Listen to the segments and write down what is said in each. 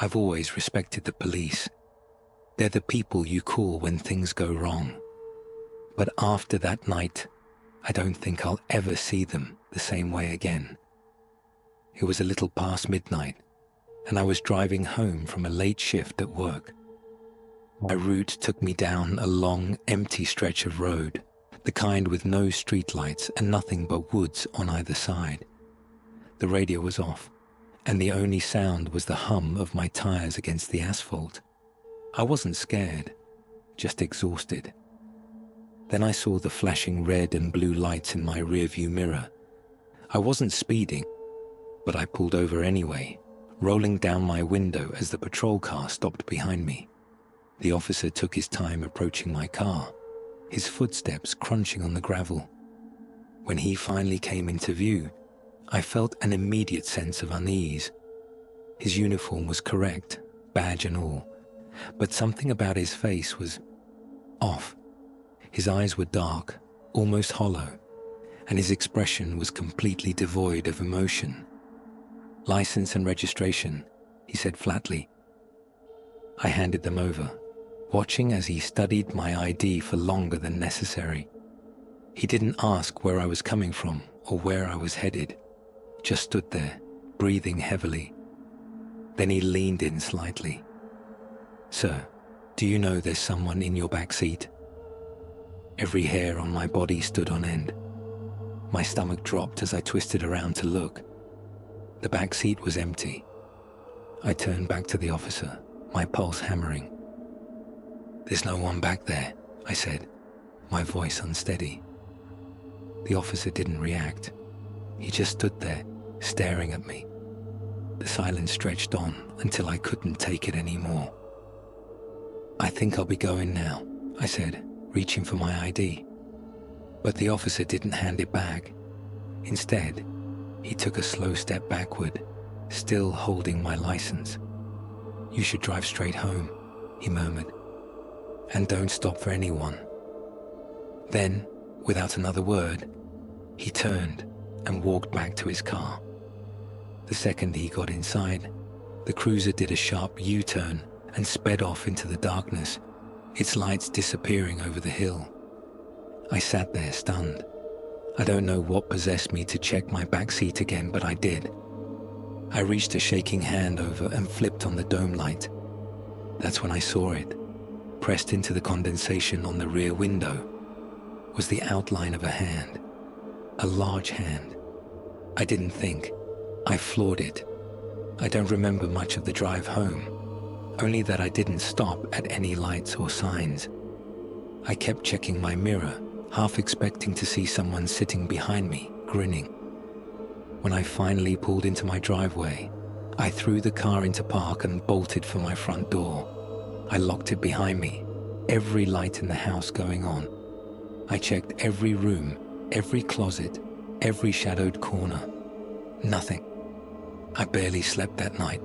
I've always respected the police. They're the people you call when things go wrong. But after that night, I don't think I'll ever see them the same way again. It was a little past midnight, and I was driving home from a late shift at work. My route took me down a long, empty stretch of road, the kind with no streetlights and nothing but woods on either side. The radio was off, and the only sound was the hum of my tires against the asphalt. I wasn't scared, just exhausted. Then I saw the flashing red and blue lights in my rearview mirror. I wasn't speeding, but I pulled over anyway, rolling down my window as the patrol car stopped behind me. The officer took his time approaching my car, his footsteps crunching on the gravel. When he finally came into view, I felt an immediate sense of unease. His uniform was correct, badge and all, but something about his face was off. His eyes were dark, almost hollow, and his expression was completely devoid of emotion. "License and registration," he said flatly. I handed them over, watching as he studied my ID for longer than necessary. He didn't ask where I was coming from or where I was headed, just stood there, breathing heavily. Then he leaned in slightly. "Sir, do you know there's someone in your back seat?" Every hair on my body stood on end. My stomach dropped as I twisted around to look. The back seat was empty. I turned back to the officer, my pulse hammering. "There's no one back there," I said, my voice unsteady. The officer didn't react. He just stood there, staring at me. The silence stretched on until I couldn't take it anymore. "I think I'll be going now," I said, reaching for my ID. But the officer didn't hand it back. Instead, he took a slow step backward, still holding my license. "You should drive straight home," he murmured, "and don't stop for anyone." Then, without another word, he turned and walked back to his car. The second he got inside, the cruiser did a sharp U-turn and sped off into the darkness, its lights disappearing over the hill. I sat there stunned. I don't know what possessed me to check my back seat again, but I did. I reached a shaking hand over and flipped on the dome light. That's when I saw it. Pressed into the condensation on the rear window was the outline of a hand, a large hand. I didn't think. I floored it. I don't remember much of the drive home, only that I didn't stop at any lights or signs. I kept checking my mirror, half expecting to see someone sitting behind me, grinning. When I finally pulled into my driveway, I threw the car into park and bolted for my front door. I locked it behind me, every light in the house going on. I checked every room, every closet, every shadowed corner. Nothing. I barely slept that night.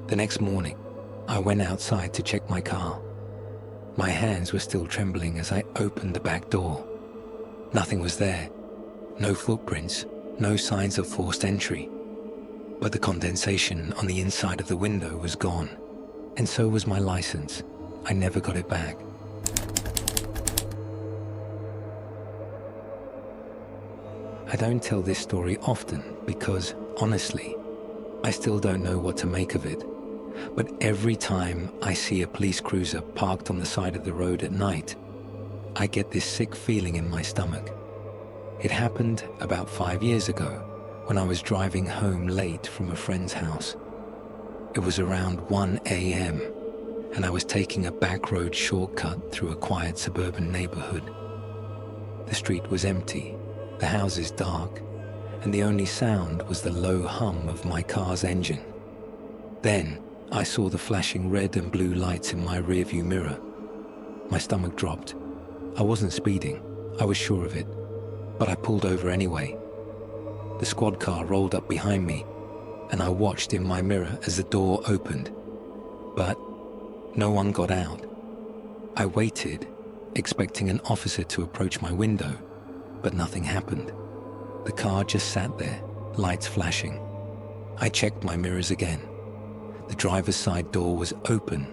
The next morning, I went outside to check my car. My hands were still trembling as I opened the back door. Nothing was there. No footprints, no signs of forced entry. But the condensation on the inside of the window was gone, and so was my license. I never got it back. I don't tell this story often because, honestly, I still don't know what to make of it. But every time I see a police cruiser parked on the side of the road at night, I get this sick feeling in my stomach. It happened about 5 years ago when I was driving home late from a friend's house. It was around 1 a.m. and I was taking a back road shortcut through a quiet suburban neighborhood. The street was empty, the houses dark, and the only sound was the low hum of my car's engine. Then I saw the flashing red and blue lights in my rearview mirror. My stomach dropped. I wasn't speeding, I was sure of it, but I pulled over anyway. The squad car rolled up behind me, and I watched in my mirror as the door opened. But no one got out. I waited, expecting an officer to approach my window, but nothing happened. The car just sat there, lights flashing. I checked my mirrors again. The driver's side door was open,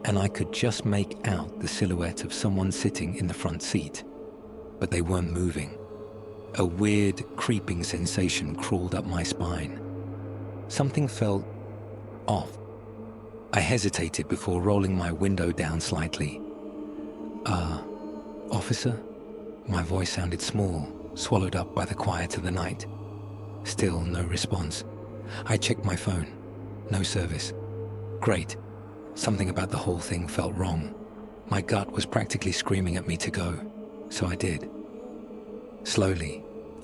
and I could just make out the silhouette of someone sitting in the front seat, but they weren't moving. A weird, creeping sensation crawled up my spine. Something felt off. I hesitated before rolling my window down slightly. Officer?" My voice sounded small, swallowed up by the quiet of the night. Still no response. I checked my phone. No service. Great. Something about the whole thing felt wrong. My gut was practically screaming at me to go, so I did. Slowly,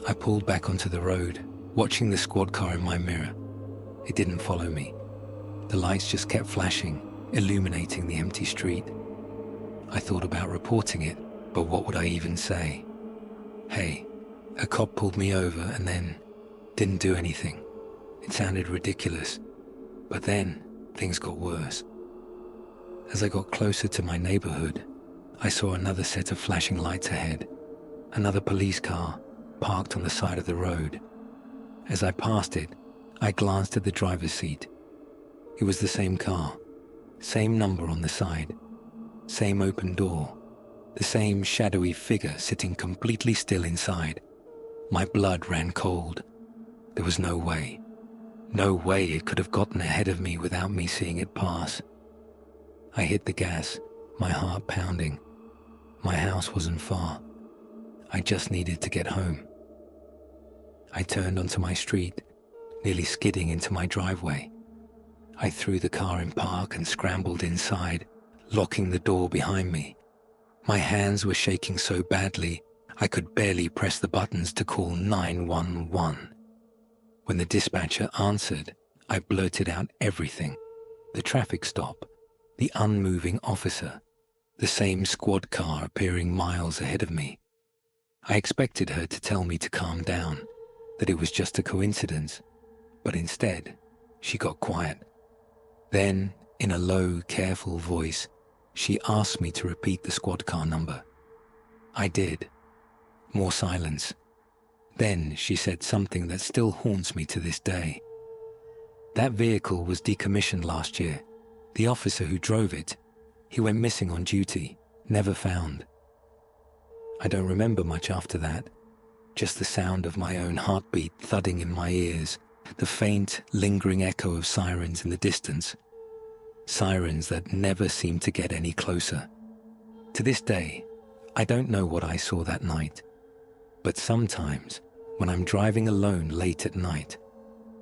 I pulled back onto the road, watching the squad car in my mirror. It didn't follow me. The lights just kept flashing, illuminating the empty street. I thought about reporting it, but what would I even say? Hey, a cop pulled me over and then didn't do anything. It sounded ridiculous, but then things got worse. As I got closer to my neighborhood, I saw another set of flashing lights ahead, another police car parked on the side of the road. As I passed it, I glanced at the driver's seat. It was the same car, same number on the side, same open door, the same shadowy figure sitting completely still inside. My blood ran cold. There was no way it could have gotten ahead of me without me seeing it pass. I hit the gas, my heart pounding. My house wasn't far. I just needed to get home. I turned onto my street, nearly skidding into my driveway. I threw the car in park and scrambled inside, locking the door behind me. My hands were shaking so badly, I could barely press the buttons to call 911. When the dispatcher answered, I blurted out everything. The traffic stop, the unmoving officer, the same squad car appearing miles ahead of me. I expected her to tell me to calm down, that it was just a coincidence, but instead, she got quiet. Then, in a low, careful voice, she asked me to repeat the squad car number. I did. More silence. Then she said something that still haunts me to this day. That vehicle was decommissioned last year. The officer who drove it, he went missing on duty, never found. I don't remember much after that, just the sound of my own heartbeat thudding in my ears, the faint, lingering echo of sirens in the distance. Sirens that never seemed to get any closer. To this day, I don't know what I saw that night, but sometimes, when I'm driving alone late at night,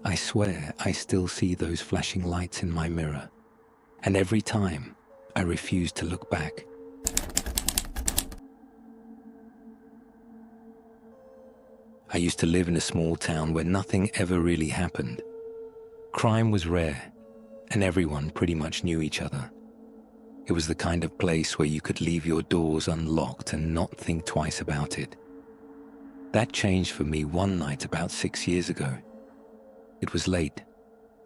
I swear I still see those flashing lights in my mirror, and every time, I refuse to look back. I used to live in a small town where nothing ever really happened. Crime was rare, and everyone pretty much knew each other. It was the kind of place where you could leave your doors unlocked and not think twice about it. That changed for me one night about 6 years ago. It was late,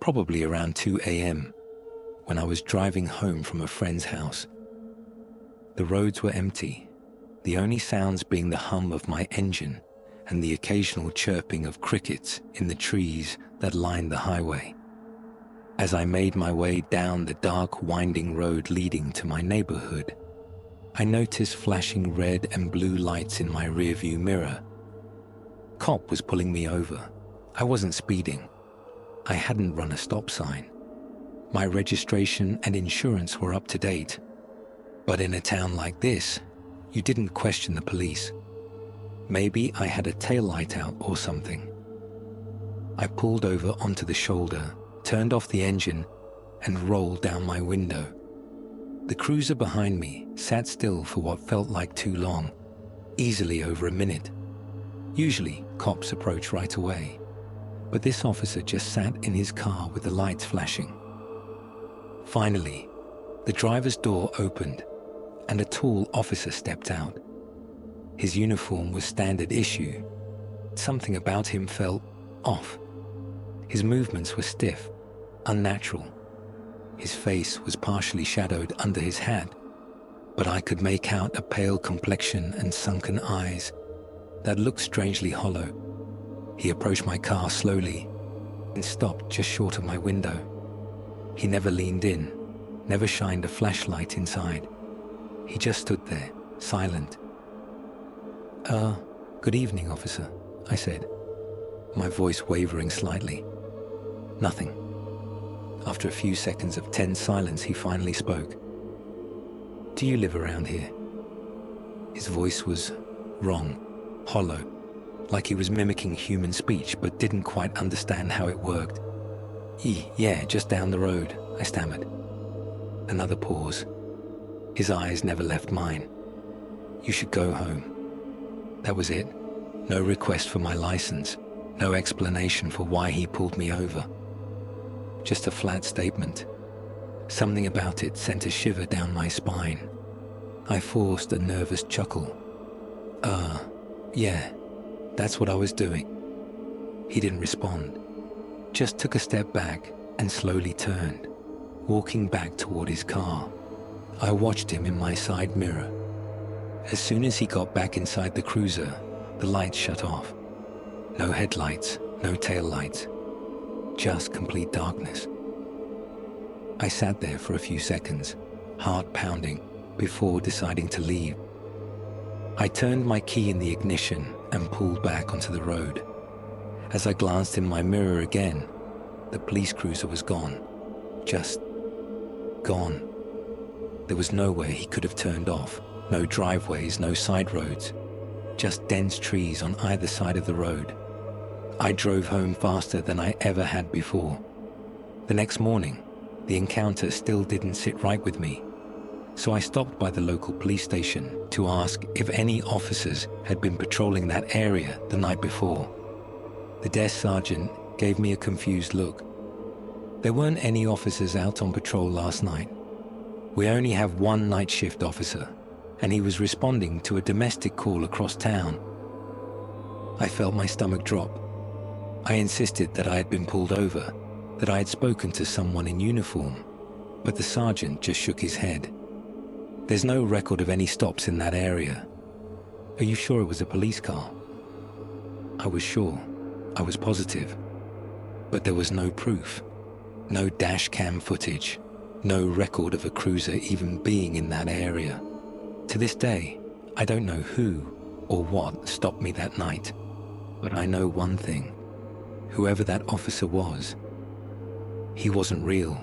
probably around 2 a.m., when I was driving home from a friend's house. The roads were empty, the only sounds being the hum of my engine and the occasional chirping of crickets in the trees that lined the highway. As I made my way down the dark, winding road leading to my neighborhood, I noticed flashing red and blue lights in my rearview mirror. Cop was pulling me over. I wasn't speeding. I hadn't run a stop sign. My registration and insurance were up to date. But in a town like this, you didn't question the police. Maybe I had a taillight out or something. I pulled over onto the shoulder, turned off the engine, and rolled down my window. The cruiser behind me sat still for what felt like too long, easily over a minute. Usually, cops approach right away, but this officer just sat in his car with the lights flashing. Finally, the driver's door opened, and a tall officer stepped out. His uniform was standard issue. Something about him felt off. His movements were stiff, unnatural. His face was partially shadowed under his hat, but I could make out a pale complexion and sunken eyes that looked strangely hollow. He approached my car slowly and stopped just short of my window. He never leaned in, never shined a flashlight inside. He just stood there, silent. Good evening, officer," I said, my voice wavering slightly. Nothing. After a few seconds of tense silence, he finally spoke. "Do you live around here?" His voice was wrong, hollow, like he was mimicking human speech but didn't quite understand how it worked. Yeah, just down the road," I stammered. Another pause. His eyes never left mine. "You should go home." That was it. No request for my license, no explanation for why he pulled me over. Just a flat statement. Something about it sent a shiver down my spine. I forced a nervous chuckle. Yeah, that's what I was doing." He didn't respond, just took a step back and slowly turned, walking back toward his car. I watched him in my side mirror. As soon as he got back inside the cruiser, the lights shut off. No headlights, no taillights, just complete darkness. I sat there for a few seconds, heart pounding, before deciding to leave. I turned my key in the ignition and pulled back onto the road. As I glanced in my mirror again, the police cruiser was gone. Just gone. There was nowhere he could have turned off, no driveways, no side roads, just dense trees on either side of the road. I drove home faster than I ever had before. The next morning, the encounter still didn't sit right with me, so I stopped by the local police station to ask if any officers had been patrolling that area the night before. The desk sergeant gave me a confused look. "There weren't any officers out on patrol last night. We only have one night shift officer, and he was responding to a domestic call across town." I felt my stomach drop. I insisted that I had been pulled over, that I had spoken to someone in uniform, but the sergeant just shook his head. "There's no record of any stops in that area. Are you sure it was a police car?" I was sure. I was positive. But there was no proof. No dash cam footage. No record of a cruiser even being in that area. To this day, I don't know who or what stopped me that night. But I know one thing. Whoever that officer was, he wasn't real.